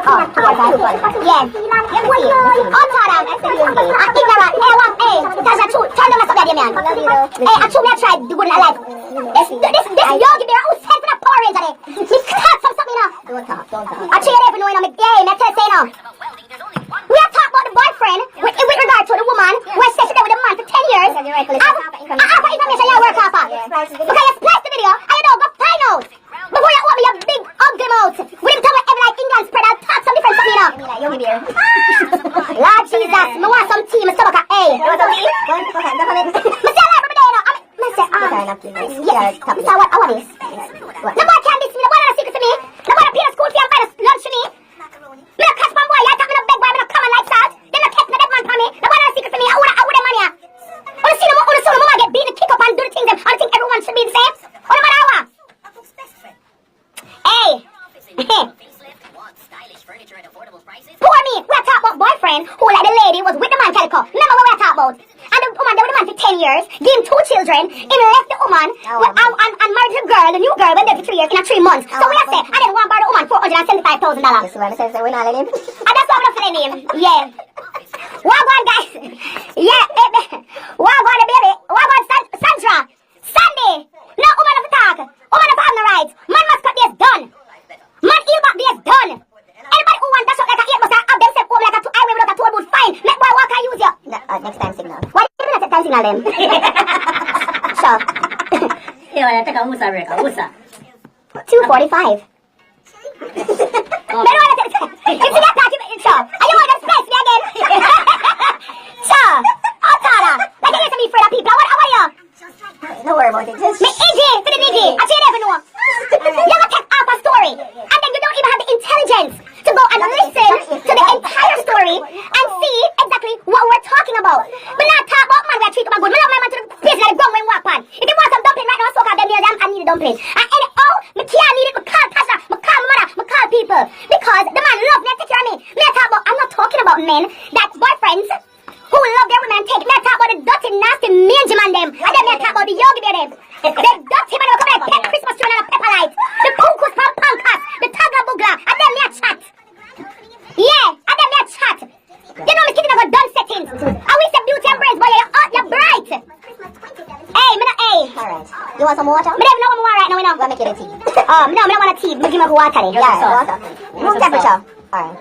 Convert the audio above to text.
Yeah. On time. Ignorant. Hey, one. Hey, that's a true. Tell them what's up there, man. Hey, I told me I tried the good in life. This yogi bear who sent for the Power Ranger there. He cut some something, you know. Don't talk. I cheer every knowing on me. Yeah, me tell you now. We are talking about the boyfriend with regard to the woman who has sexted with a man for 10 years. After information you work off of. Because you splice the video and you don't go find out. Before you open your big ugly mouth with him tongue every like England spread and talk some different stuff, you know. Lord Jesus, me want some tea, me stomach a A. Me say a lot every day, you know. Me say, yeah, so what, I want this. No boy can't diss me, no boy not a secret to me. No boy not pay the school fee and buy the lunch for me. Me no catch one boy, you talk me no beg boy, me no come on like salt. They no text me that man for me. No boy not a secret to me, I would them on ya. Wanna see the mama get beaten, kick up and do the things them. I think everyone should be the same. What no matter what. Hey. Poor me, we are talking about boyfriend who like the lady was with the man calico. Remember what we are talking about? And the woman there with the man for 10 years, gave him 2 children, he left the woman and married the girl, the new girl, went there for 3 years in 3 months. So we have said, I didn't want to borrow the woman $475,000. That's why I said we're not letting him. And that's why I'm not telling him. Yeah. Wagwan guys. Yeah, baby. Wagwan the baby. Wagwan Sandra. Sandy. No woman of the talk. Woman of have no rights. Man must cut this done. Man ill back this done. Anybody who want dash up like a 8 must have themselves home like a highway without a toll booth fine. Let boy walk and use you. Next time signal. Why do you not take time signal them? Sure. You want to take a Musa break, a Musa. 2:45. But what is it? It's not that sure. And you want to space me again? Sure. Oh, Tara. Like you used to be afraid of people. What are you? Don't worry about it. Just... Me Iggy for the Iggy. I tell you never know. You ever take off a story and then you don't even have the intelligence to go and listen to the entire story and see exactly what we're talking about. But not talk about man where I treat him good. Me love my man to the place like grown when walk on. If you want some dumpling right now, soak out them near them, I need a dumpling. And anyhow, me can't need it. Me call Tasha, me call my mother, me call people. Because the man love me and take care of me. I'm not talking about men that boyfriends who love their women and take. Me talk about the dirty, nasty, mangy man them. And then me talk about the yogi bear them. The dirty man who come like pet Christmas tree and a pepper light. The punkus from Pankas. The Taga Bugla. And then me a chat. Yeah, and then me a chat. You know me sitting over done settings. And we say beauty and brains, boy, you're hot, you're bright. Hey, me no, hey. Alright. You want some water? Me don't even know what I want right now, you know. Let me get a tea. No, me don't want a tea. Me give me water. Yeah, water. Room temperature. Alright.